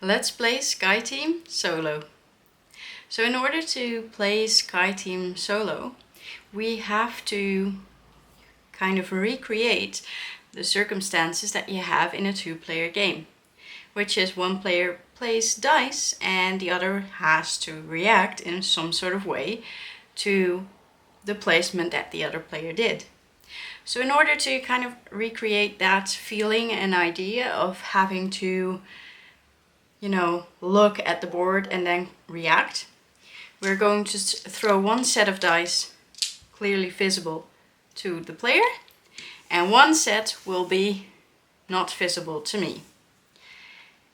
Let's play SkyTeam Solo. So in order to play SkyTeam Solo, we have to kind of recreate the circumstances that you have in a two-player game, which is one player plays dice and the other has to react in some sort of way to the placement that the other player did. So in order to kind of recreate that feeling and idea of having to look at the board and then react, we're going to throw one set of dice clearly visible to the player, and one set will be not visible to me.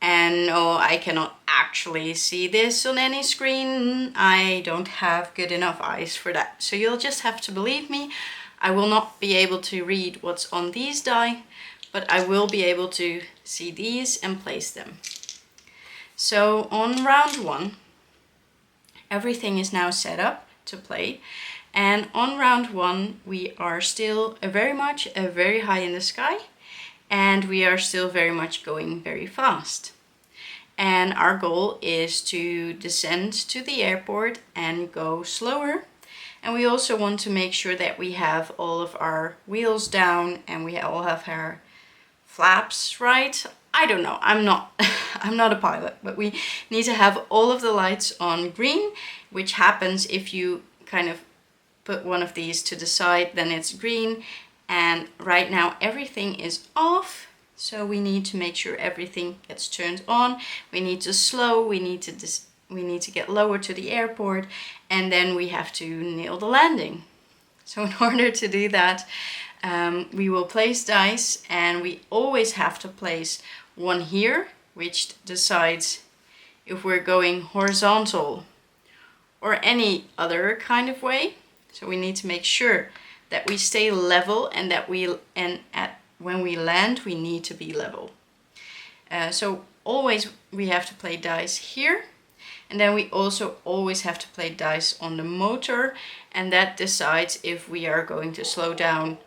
And no, I cannot actually see this on any screen. I don't have good enough eyes for that. So you'll just have to believe me. I will not be able to read what's on these die, but I will be able to see these and place them. So on round one, everything is now set up to play. And on round one, we are still very high in the sky, and we are still very much going very fast. And our goal is to descend to the airport and go slower. And we also want to make sure that we have all of our wheels down and we all have our flaps right. I don't know, I'm not a pilot, but we need to have all of the lights on green, which happens if you kind of put one of these to the side, then it's green. And right now everything is off, so we need to make sure everything gets turned on. We need to slow, we need to get lower to the airport, and then we have to nail the landing. So in order to do that, we will place dice, and we always have to place one here, which decides if we're going horizontal or any other kind of way. So we need to make sure that we stay level, and that when we land, we need to be level. So always we have to play dice here, and then we also always have to play dice on the motor, and that decides if we are going to slow down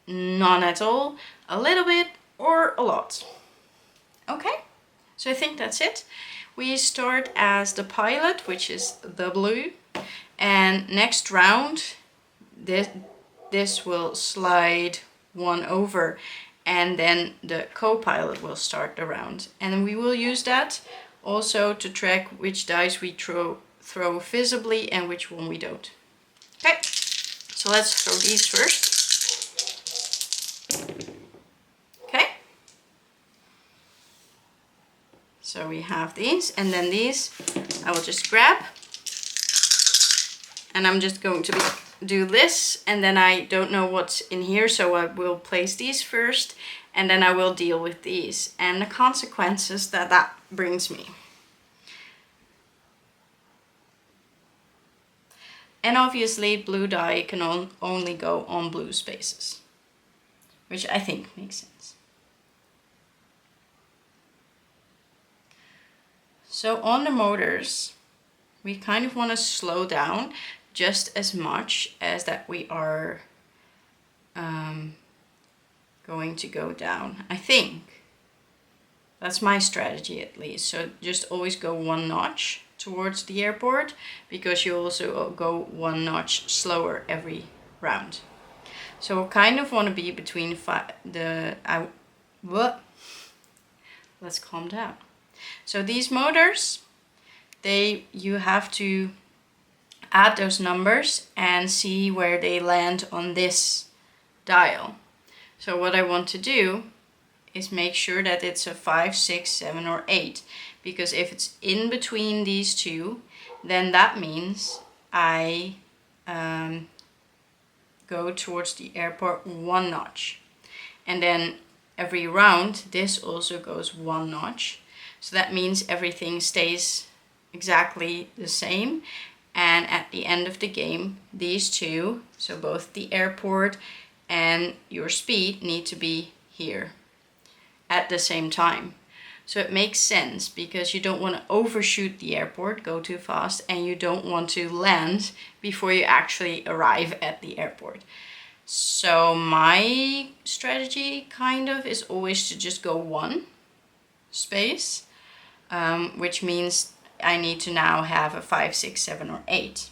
none at all, a little bit, or a lot. Okay, so I think that's it. We start as the pilot, which is the blue, and next round this will slide one over, and then the co-pilot will start the round. And we will use that also to track which dice we throw visibly and which one we don't. Okay, so let's throw these first. Okay. So we have these, and then these I will just grab. And I'm just going to do this, and then I don't know what's in here, so I will place these first, and then I will deal with these and the consequences that brings me. And obviously blue die can only go on blue spaces, which I think makes sense. So on the motors, we kind of want to slow down just as much as that we are going to go down. I think that's my strategy, at least. So just always go one notch towards the airport, because you also go one notch slower every round. So I kind of want to be between let's calm down. So these motors, you have to add those numbers and see where they land on this dial. So what I want to do is make sure that it's a 5, 6, 7, or 8, because if it's in between these two, then that means I go towards the airport one notch. And then every round, this also goes one notch. So that means everything stays exactly the same. And at the end of the game, these two, so both the airport and your speed, need to be here at the same time. So it makes sense, because you don't want to overshoot the airport, go too fast, and you don't want to land before you actually arrive at the airport. So my strategy kind of is always to just go one space. which means I need to now have a 5, 6, 7, or 8.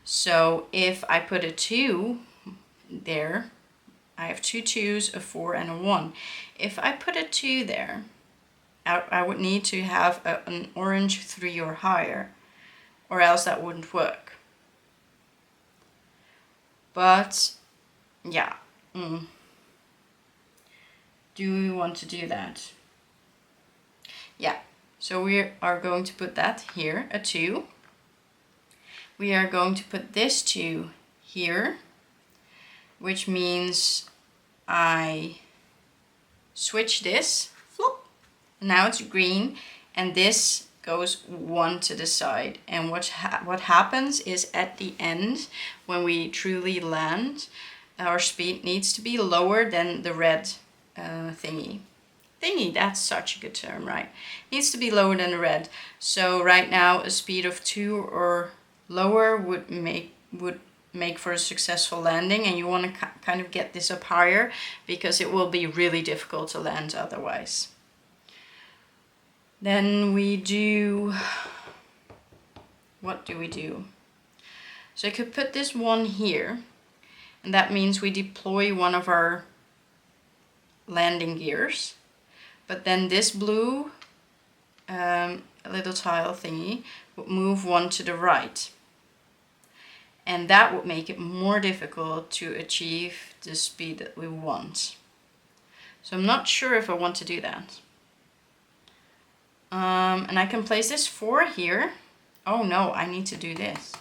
So if I put a 2 there, I have 2 2s, a 4, and a 1. If I put a 2 there, I would need to have an orange 3 or higher, or else that wouldn't work. But yeah, do we want to do that? Yeah, so we are going to put that here, a 2. We are going to put this 2 here, which means I switch this, flop, now it's green, and this goes 1 to the side. And what happens is at the end, when we truly land, our speed needs to be lower than the red thingy, that's such a good term, right? Needs to be lower than the red. So right now a speed of 2 or lower would make for a successful landing, and you want to kind of get this up higher because it will be really difficult to land otherwise. Then we do, what do we do? So I could put this 1 here, and that means we deploy one of our landing gears, but then this blue little tile thingy would move 1 to the right. And that would make it more difficult to achieve the speed that we want. So I'm not sure if I want to do that. And I can place this 4 here. Oh no, I need to do this.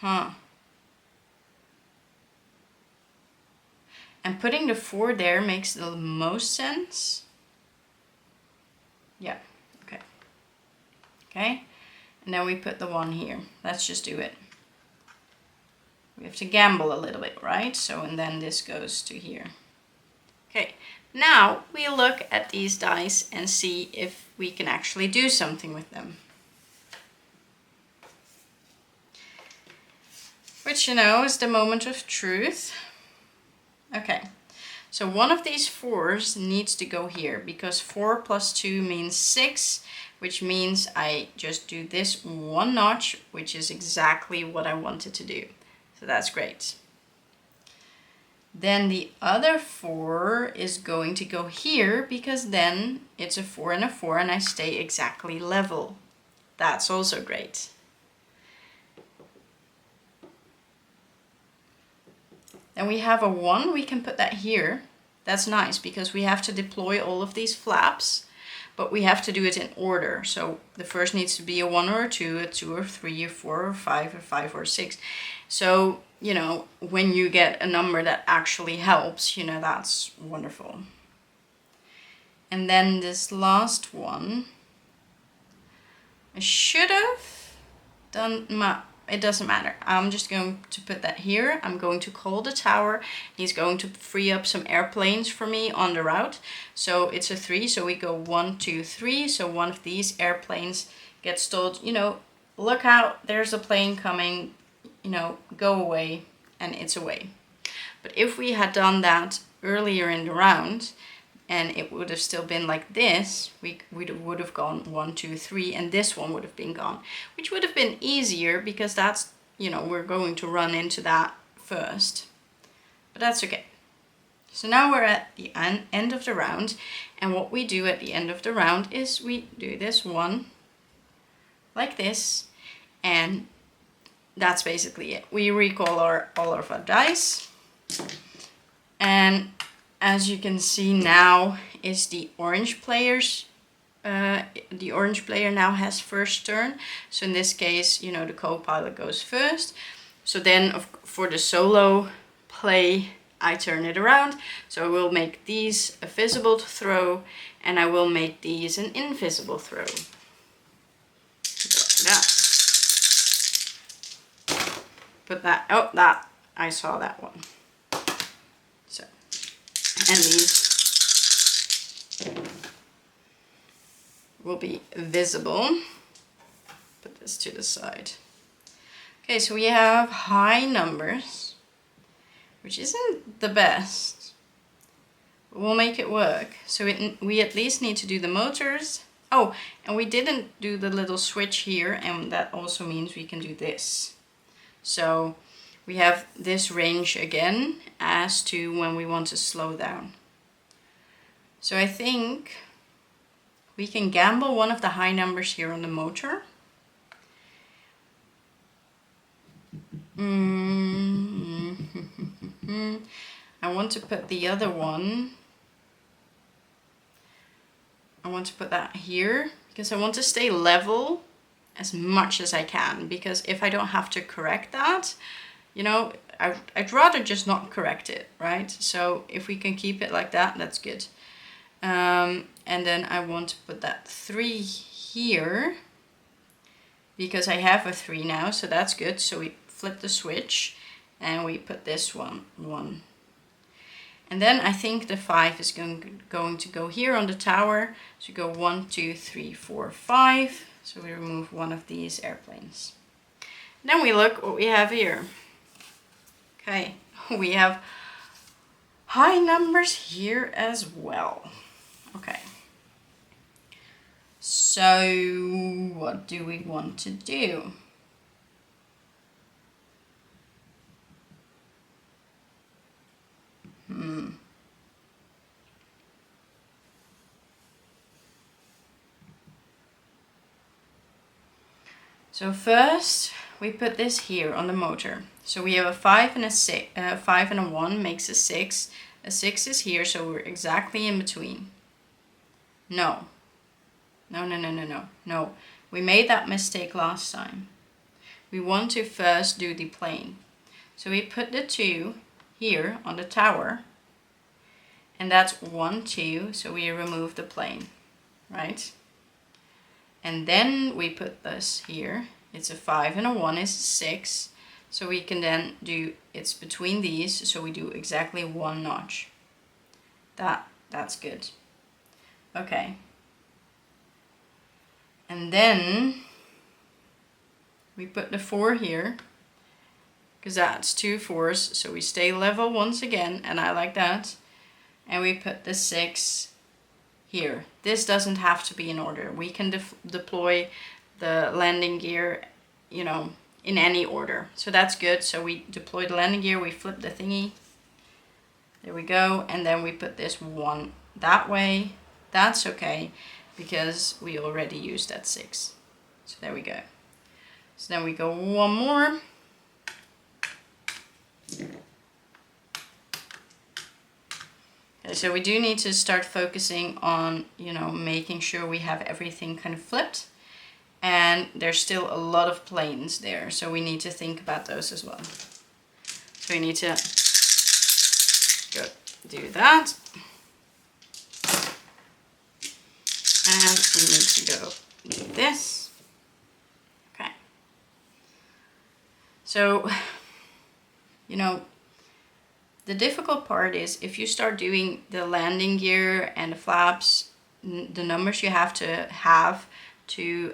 And putting the 4 there makes the most sense. Yeah, okay. Okay, and then we put the 1 here. Let's just do it. We have to gamble a little bit, right? So, and then this goes to here. Okay, now we look at these dice and see if we can actually do something with them. Which, you know, is the moment of truth. Okay, so one of these 4s needs to go here because 4 plus 2 means 6, which means I just do this 1 notch, which is exactly what I wanted to do. So that's great. Then the other 4 is going to go here because then it's a 4 and a 4 and I stay exactly level. That's also great. Then we have a 1, we can put that here. That's nice because we have to deploy all of these flaps, but we have to do it in order. So the first needs to be a 1 or a 2, a 2 or 3, a 4 or 5, a 5 or 6. So, you know, when you get a number that actually helps, you know, that's wonderful. And then this last one, I should have done it doesn't matter. I'm just going to put that here. I'm going to call the tower. He's going to free up some airplanes for me on the route. So it's a 3, so we go 1, 2, 3. So one of these airplanes gets told, you know, look out, there's a plane coming, you know, go away, and it's away. But if we had done that earlier in the round, and it would have still been like this, we would have gone 1, 2, 3, and this one would have been gone, which would have been easier because that's, you know, we're going to run into that first. But that's okay. So now we're at the end of the round, and what we do at the end of the round is we do this 1 like this, and that's basically it. We recall all of our dice, and as you can see now is the orange player's, the orange player now has first turn. So in this case, you know, the co-pilot goes first. So then for the solo play, I turn it around. So I will make these a visible throw and I will make these an invisible throw. Like that. Put that, oh, that, I saw that one. So, and these will be visible. Put this to the side. Okay, so we have high numbers, which isn't the best, We'll make it work. So we at least need to do the motors. Oh, and we didn't do the little switch here, and that also means we can do this. So we have this range again as to when we want to slow down. So I think we can gamble one of the high numbers here on the motor. I want to put the other one. I want to put that here because I want to stay level as much as I can, because if I don't have to correct that, you know, I'd rather just not correct it, right? So if we can keep it like that, that's good. And then I want to put that 3 here because I have a 3 now, so that's good. So we flip the switch and we put this one. And then I think the 5 is going to go here on the tower. So go 1, 2, 3, 4, 5. So we remove one of these airplanes. Then we look what we have here. Okay, we have high numbers here as well. Okay. So what do we want to do? So first we put this here on the motor. So we have a 5 and a 6, 5 and a 1 makes a 6. A 6 is here, so we're exactly in between. No. We made that mistake last time. We want to first do the plane. So we put the 2 here on the tower. And that's 1, 2, so we remove the plane, right? And then we put this here. It's a 5 and a 1 is a 6. So we can then do, it's between these, so we do exactly 1 notch. That's good. Okay. And then we put the 4 here, because that's 2 4s, so we stay level once again, and I like that. And we put the 6 here. This doesn't have to be in order. We can deploy the landing gear, you know, in any order. So that's good. So we deploy the landing gear, we flip the thingy. There we go. And then we put this 1 that way. That's okay, because we already used that 6. So there we go. So then we go 1 more. Okay, so we do need to start focusing on, you know, making sure we have everything kind of flipped. And there's still a lot of planes there, so we need to think about those as well. So we need to go do that. And we need to go do this. Okay. So, you know, the difficult part is if you start doing the landing gear and the flaps, the numbers you have to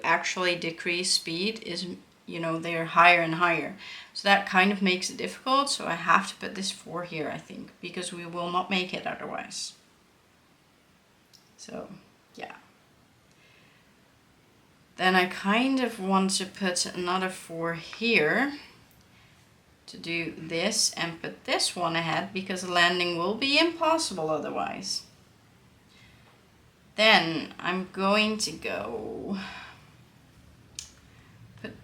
actually decrease speed is, you know, they're higher and higher. So that kind of makes it difficult. So I have to put this 4 here, I think, because we will not make it otherwise. So, yeah. Then I kind of want to put another 4 here to do this and put this one ahead, because landing will be impossible otherwise. Then I'm going to go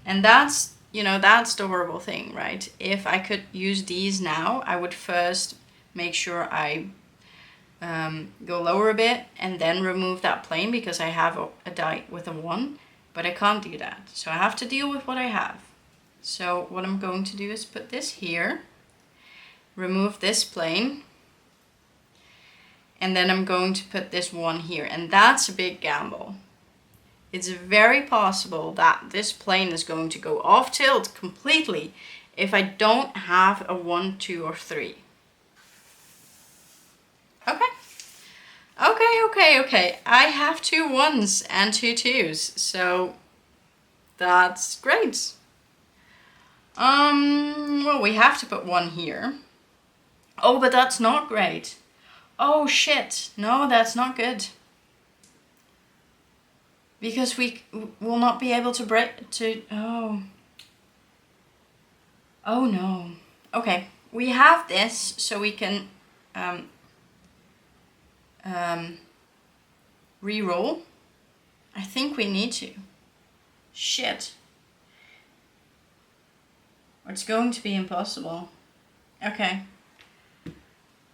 and that's, you know, that's the horrible thing, right? If I could use these now, I would first make sure I go lower a bit and then remove that plane, because I have a die with a 1, but I can't do that. So I have to deal with what I have. So what I'm going to do is put this here, remove this plane, and then I'm going to put this 1 here, and that's a big gamble. It's very possible that this plane is going to go off tilt completely if I don't have a 1, 2, or 3. Okay. I have 2 1s and 2 2s, so that's great. Well, we have to put 1 here. Oh, but that's not great. Oh shit, no, that's not good. Because we will not be able to break, oh. Oh no. Okay, we have this, so we can re-roll. I think we need to. Shit. It's going to be impossible. Okay.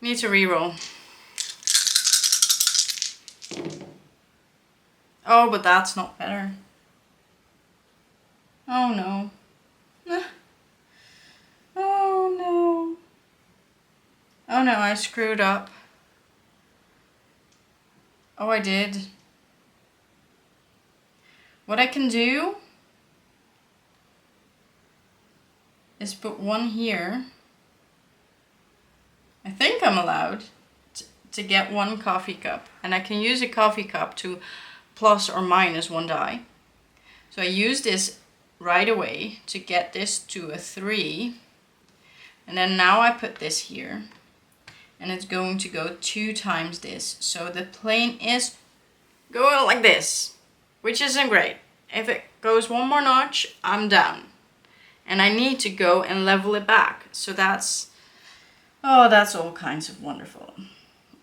Need to re-roll. Oh, but that's not better. Oh no. Oh no. Oh no, I screwed up. Oh, I did. What I can do is put one here. I think I'm allowed to get one coffee cup. And I can use a coffee cup to plus or minus one die. So I use this right away to get this to a 3. And then now I put this here. And it's going to go 2 times this. So the plane is going like this, which isn't great. If it goes one more notch, I'm down. And I need to go and level it back. So that's all kinds of wonderful.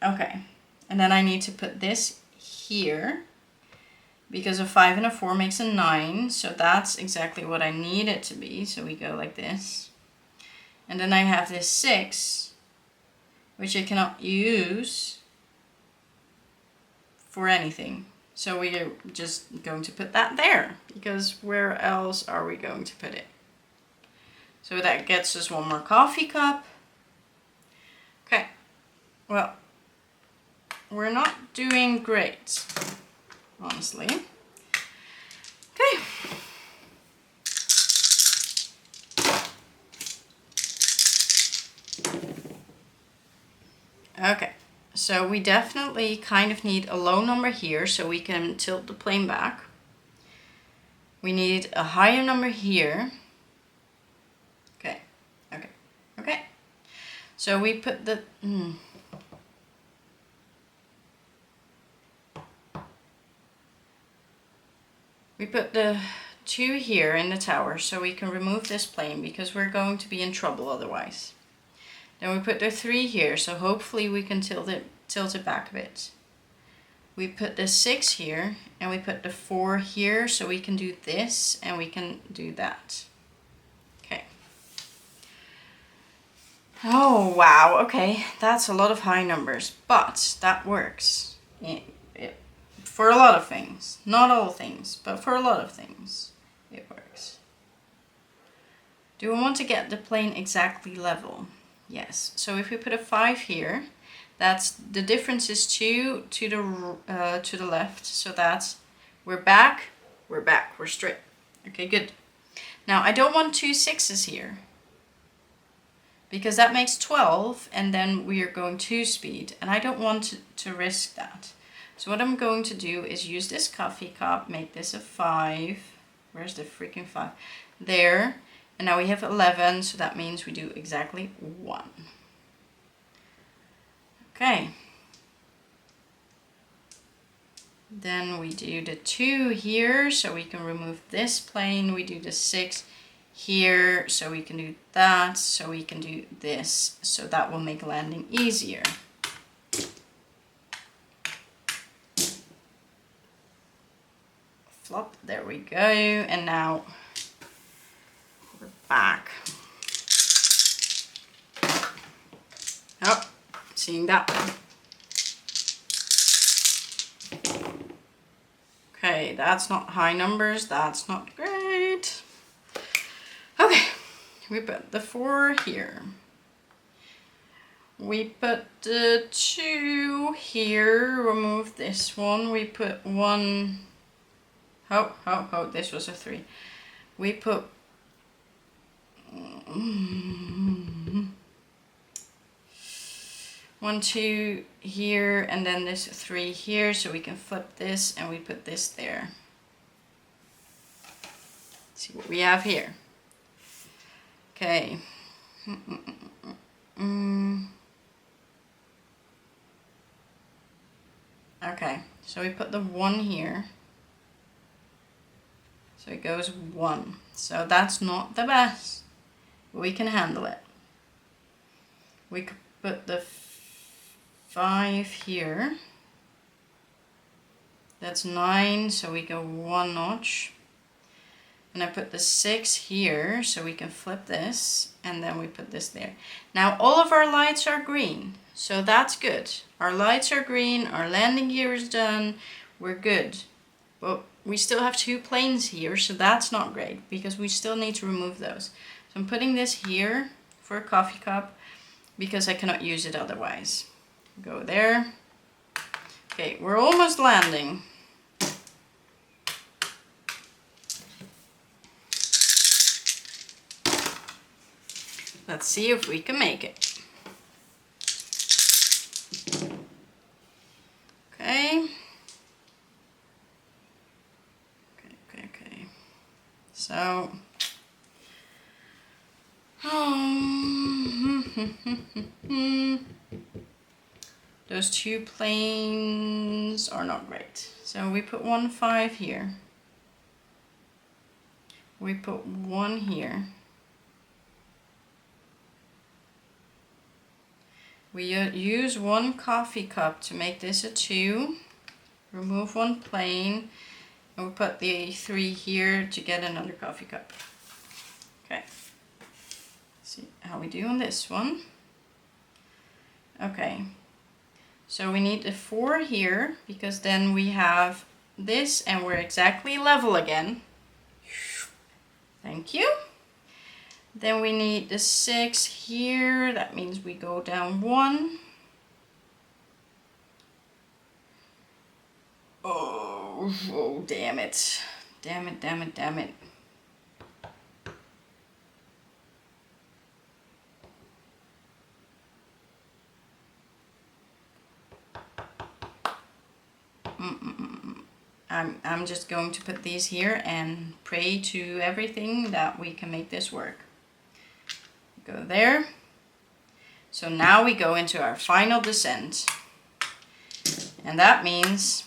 Okay, and then I need to put this here because a 5 and a 4 makes a 9. So that's exactly what I need it to be. So we go like this. And then I have this 6, which I cannot use for anything. So we are just going to put that there, because where else are we going to put it? So that gets us one more coffee cup. Okay, well, we're not doing great, honestly. Okay. Okay, so we definitely kind of need a low number here so we can tilt the plane back. We need a higher number here. Okay, okay, okay. So we put the... We put the 2 here in the tower so we can remove this plane because we're going to be in trouble otherwise. Then we put the 3 here, so hopefully we can tilt it back a bit. We put the 6 here and we put the 4 here so we can do this and we can do that. Okay. Oh wow, okay, that's a lot of high numbers, but that works. For a lot of things. Not all things, but for a lot of things it works. Do we want to get the plane exactly level? Yes. So if we put a 5 here, that's the difference is 2 to the left. So that's we're back, we're straight. Okay, good. Now I don't want 2 6s here, because that makes 12 and then we are going 2 speed and I don't want to risk that. So what I'm going to do is use this coffee cup, make this a 5. Where's the freaking 5? There. And now we have 11, so that means we do exactly 1. Okay. Then we do the 2 here, so we can remove this plane. We do the 6 here, so we can do that, so we can do this. So that will make landing easier. Flop, there we go. And now we're back. Oh, seeing that one. Okay, that's not high numbers. That's not great. Okay, we put the 4 here. We put the 2 here. Remove this one. We put 1. Oh, this was a 3. We put 1, 2 here, and then this 3 here, so we can flip this and we put this there. Let's see what we have here. Okay. Okay, so we put the 1 here. So it goes 1. So that's not the best. We can handle it. We could put the 5 here. That's 9, so we go 1 notch. And I put the 6 here, so we can flip this, and then we put this there. Now all of our lights are green, so that's good. Our lights are green, our landing gear is done, we're good. But we still have 2 planes here, so that's not great, because we still need to remove those. So I'm putting this here for a coffee cup, because I cannot use it otherwise. Go there. Okay, we're almost landing. Let's see if we can make it. Okay. Okay. So, those 2 planes are not great. So we put 1 5 here. We put 1 here. We use 1 coffee cup to make this a 2. Remove 1 plane. And we put the 3 here to get another coffee cup. Okay. See how we do on this one. Okay. So we need the 4 here, because then we have this and we're exactly level again. Thank you. Then we need the 6 here. That means we go down 1. Oh, damn it. Damn it. I'm just going to put these here and pray to everything that we can make this work. Go there. So now we go into our final descent. And that means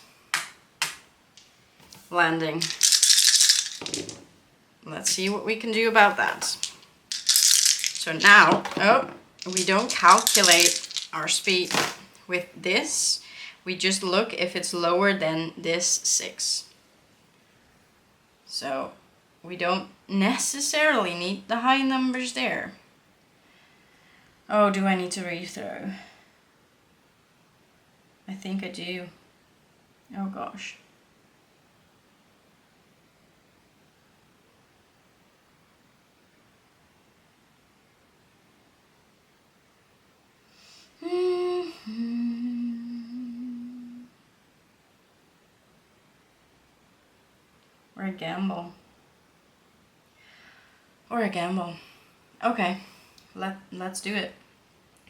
landing. Let's see what we can do about that. So now, we don't calculate our speed with this. We just look if it's lower than this 6. So we don't necessarily need the high numbers there. Oh, do I need to rethrow? I think I do. Oh gosh. Or a gamble. Okay, let's do it.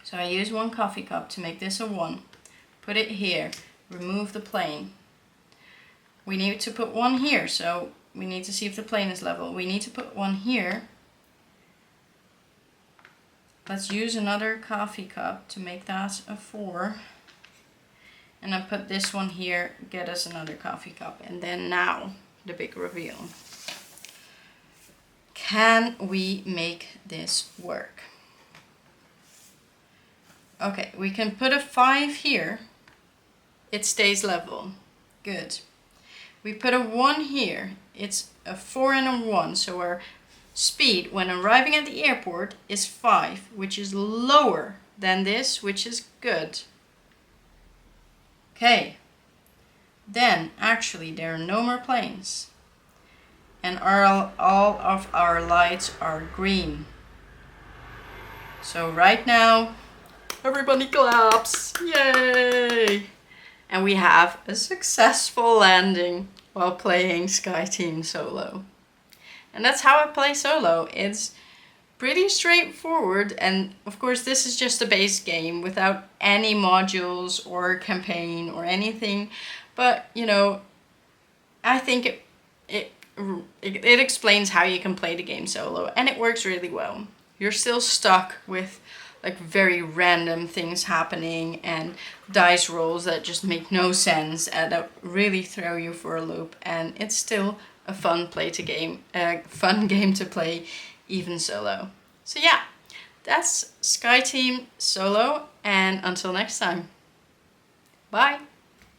So I use 1 coffee cup to make this a 1. Put it here. Remove the plane. We need to put 1 here, so we need to see if the plane is level. We need to put 1 here. Let's use another coffee cup to make that a 4. And I put this one here, get us another coffee cup. And then now, the big reveal. Can we make this work? Okay, we can put a 5 here. It stays level. Good. We put a 1 here. It's a 4 and a 1. So our speed when arriving at the airport is 5, which is lower than this, which is good. Okay. Then, actually, there are no more planes. And all of our lights are green. So right now, everybody claps. Yay! And we have a successful landing while playing SkyTeam solo. And that's how I play solo. It's pretty straightforward, and of course this is just a base game without any modules or campaign or anything. But you know, I think it explains how you can play the game solo, and it works really well. You're still stuck with like very random things happening and dice rolls that just make no sense and that really throw you for a loop. And it's still a fun game to play, even solo. So yeah, that's Sky Team Solo, and until next time, bye!